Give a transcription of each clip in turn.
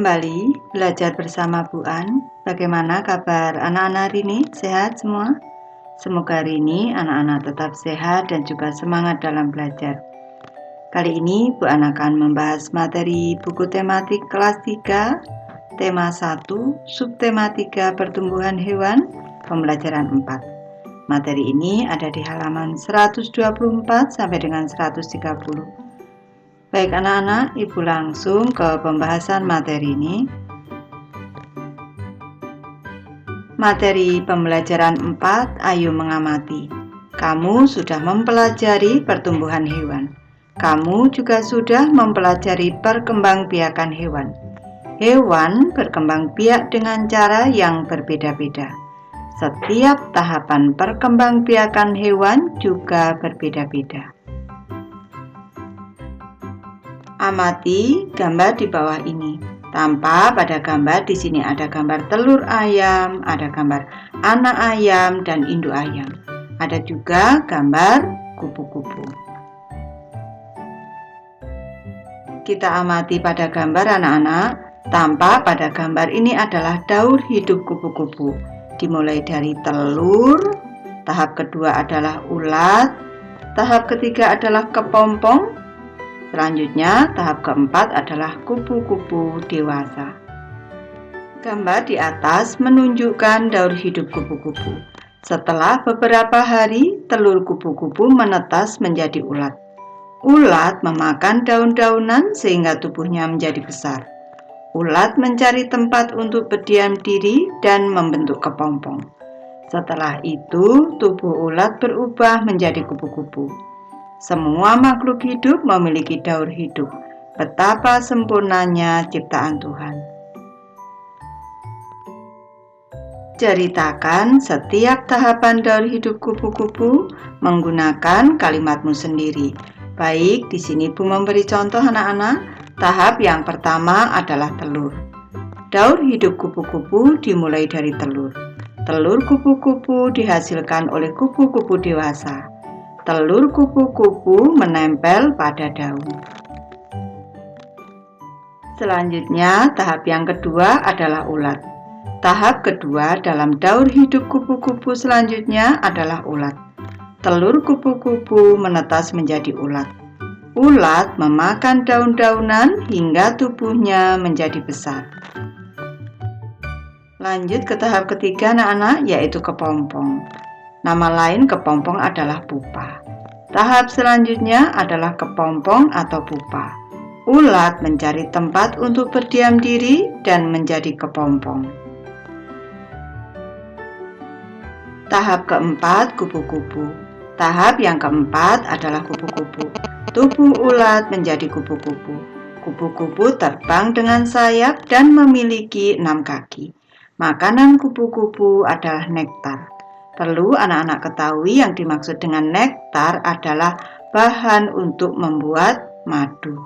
Kembali belajar bersama Bu An. Bagaimana kabar anak-anak hari ini? Sehat semua? Semoga hari ini anak-anak tetap sehat dan juga semangat dalam belajar. Kali ini Bu An akan membahas materi buku tematik kelas 3, tema 1, subtema 3 pertumbuhan hewan, pembelajaran 4. Materi ini ada di halaman 124 sampai dengan 130. Baik anak-anak, Ibu langsung ke pembahasan materi ini. Materi pembelajaran 4, ayo mengamati. Kamu sudah mempelajari pertumbuhan hewan. Kamu juga sudah mempelajari perkembangbiakan hewan. Hewan berkembang biak dengan cara yang berbeda-beda. Setiap tahapan perkembangbiakan hewan juga berbeda-beda. Amati gambar di bawah ini. Tanpa pada gambar di sini ada gambar telur ayam, ada gambar anak ayam dan induk ayam. Ada juga gambar kupu-kupu. Kita amati pada gambar anak-anak. Tanpa pada gambar ini adalah daur hidup kupu-kupu. Dimulai dari telur, tahap kedua adalah ulat, tahap ketiga adalah kepompong. Selanjutnya, tahap keempat adalah kupu-kupu dewasa. Gambar di atas menunjukkan daur hidup kupu-kupu. Setelah beberapa hari, telur kupu-kupu menetas menjadi ulat. Ulat memakan daun-daunan sehingga tubuhnya menjadi besar. Ulat mencari tempat untuk berdiam diri dan membentuk kepompong. Setelah itu, tubuh ulat berubah menjadi kupu-kupu. Semua makhluk hidup memiliki daur hidup. Betapa sempurnanya ciptaan Tuhan. Ceritakan setiap tahapan daur hidup kupu-kupu menggunakan kalimatmu sendiri. Baik, di sini Bu memberi contoh anak-anak. Tahap yang pertama adalah telur. Daur hidup kupu-kupu dimulai dari telur. Telur kupu-kupu dihasilkan oleh kupu-kupu dewasa. Telur kupu-kupu menempel pada daun. Selanjutnya, tahap yang kedua adalah ulat. Tahap kedua dalam daur hidup kupu-kupu selanjutnya adalah ulat. Telur kupu-kupu menetas menjadi ulat. Ulat memakan daun-daunan hingga tubuhnya menjadi besar. Lanjut ke tahap ketiga anak-anak, yaitu kepompong. Nama lain kepompong adalah pupa. Tahap selanjutnya adalah kepompong atau pupa. Ulat mencari tempat untuk berdiam diri dan menjadi kepompong. Tahap keempat, kupu-kupu. Tahap yang keempat adalah kupu-kupu. Tubuh ulat menjadi kupu-kupu. Kupu-kupu terbang dengan sayap dan memiliki 6 kaki. Makanan kupu-kupu adalah nektar. Perlu anak-anak ketahui yang dimaksud dengan nektar adalah bahan untuk membuat madu.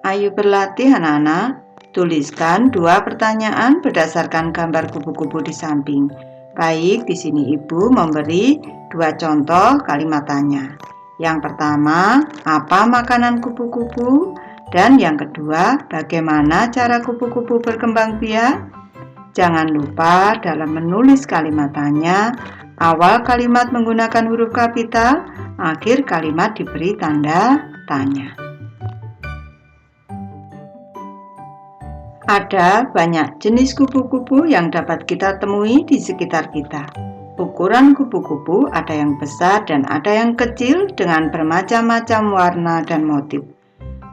Ayo berlatih anak-anak. Tuliskan 2 pertanyaan berdasarkan gambar kupu-kupu di samping. Baik, di sini Ibu memberi 2 contoh kalimat tanya. Yang pertama, apa makanan kupu-kupu? Dan yang kedua, bagaimana cara kupu-kupu berkembang biak? Jangan lupa dalam menulis kalimat tanya, awal kalimat menggunakan huruf kapital, akhir kalimat diberi tanda tanya. Ada banyak jenis kupu-kupu yang dapat kita temui di sekitar kita. Ukuran kupu-kupu ada yang besar dan ada yang kecil dengan bermacam-macam warna dan motif.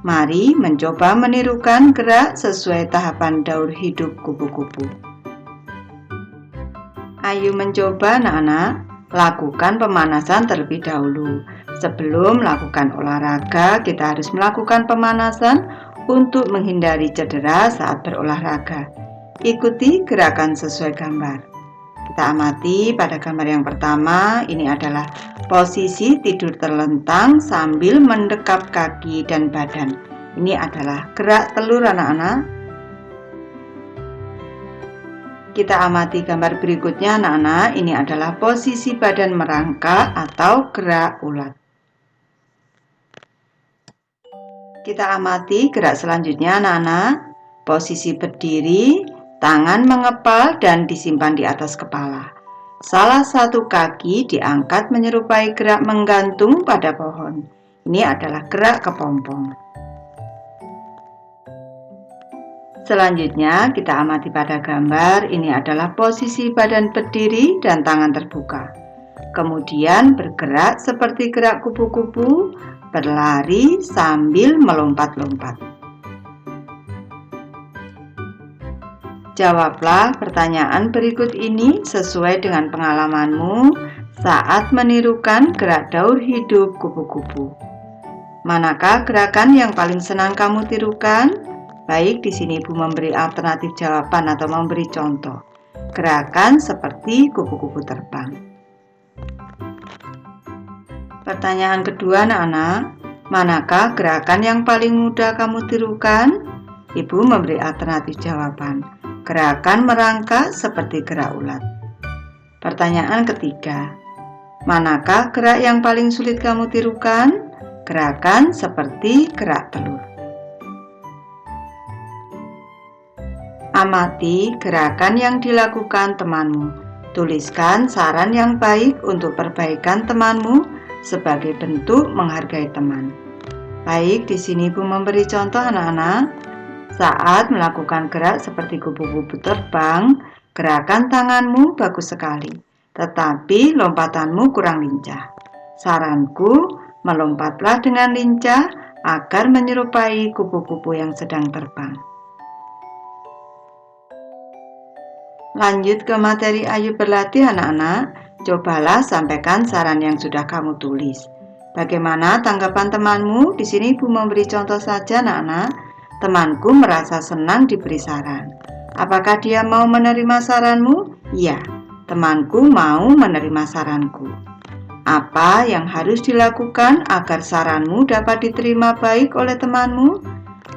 Mari mencoba menirukan gerak sesuai tahapan daur hidup kupu-kupu. Ayo mencoba anak-anak, lakukan pemanasan terlebih dahulu. Sebelum melakukan olahraga, kita harus melakukan pemanasan untuk menghindari cedera saat berolahraga. Ikuti gerakan sesuai gambar. Kita amati pada gambar yang pertama, ini adalah posisi tidur terlentang sambil mendekap kaki dan badan. Ini adalah gerak telur anak-anak. Kita amati gambar berikutnya anak-anak, ini adalah posisi badan merangkak atau gerak ulat. Kita amati gerak selanjutnya anak-anak. Posisi berdiri, tangan mengepal dan disimpan di atas kepala. Salah satu kaki diangkat menyerupai gerak menggantung pada pohon. Ini adalah gerak kepompong. Selanjutnya kita amati pada gambar. Ini adalah posisi badan berdiri dan tangan terbuka. Kemudian bergerak seperti gerak kupu-kupu, berlari sambil melompat-lompat. Jawablah pertanyaan berikut ini sesuai dengan pengalamanmu saat menirukan gerak daur hidup kupu-kupu. Manakah gerakan yang paling senang kamu tirukan? Baik, di sini Ibu memberi alternatif jawaban atau memberi contoh. Gerakan seperti kupu-kupu terbang. Pertanyaan kedua anak-anak, manakah gerakan yang paling mudah kamu tirukan? Ibu memberi alternatif jawaban. Gerakan merangkak seperti gerak ulat. Pertanyaan ketiga, manakah gerak yang paling sulit kamu tirukan? Gerakan seperti gerak telur. Amati gerakan yang dilakukan temanmu. Tuliskan saran yang baik untuk perbaikan temanmu sebagai bentuk menghargai teman. Baik, di sini Ibu memberi contoh anak-anak. Saat melakukan gerak seperti kupu-kupu terbang, gerakan tanganmu bagus sekali, tetapi lompatanmu kurang lincah. Saranku, melompatlah dengan lincah agar menyerupai kupu-kupu yang sedang terbang. Lanjut ke materi Ayo Berlatih anak-anak. Cobalah sampaikan saran yang sudah kamu tulis. Bagaimana tanggapan temanmu? Di sini Ibu memberi contoh saja anak-anak. Temanku merasa senang diberi saran. Apakah dia mau menerima saranmu? Ya, temanku mau menerima saranku. Apa yang harus dilakukan agar saranmu dapat diterima baik oleh temanmu?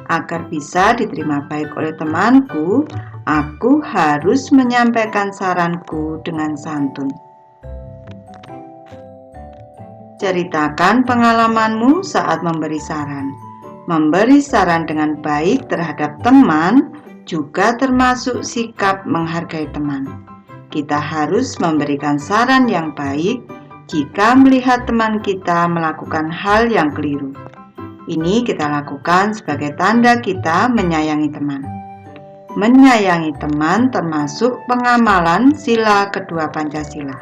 Agar bisa diterima baik oleh temanku, aku harus menyampaikan saranku dengan santun. Ceritakan pengalamanmu saat memberi saran. Memberi saran dengan baik terhadap teman juga termasuk sikap menghargai teman. Kita harus memberikan saran yang baik jika melihat teman kita melakukan hal yang keliru. Ini kita lakukan sebagai tanda kita menyayangi teman. Menyayangi teman termasuk pengamalan sila kedua Pancasila.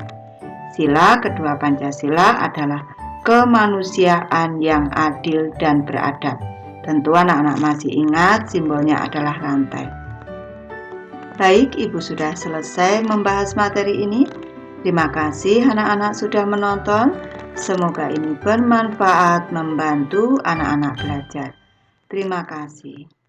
Sila kedua Pancasila adalah kemanusiaan yang adil dan beradab. Tentu anak-anak masih ingat simbolnya adalah rantai. Baik, Ibu sudah selesai membahas materi ini. Terima kasih anak-anak sudah menonton. Semoga ini bermanfaat membantu anak-anak belajar. Terima kasih.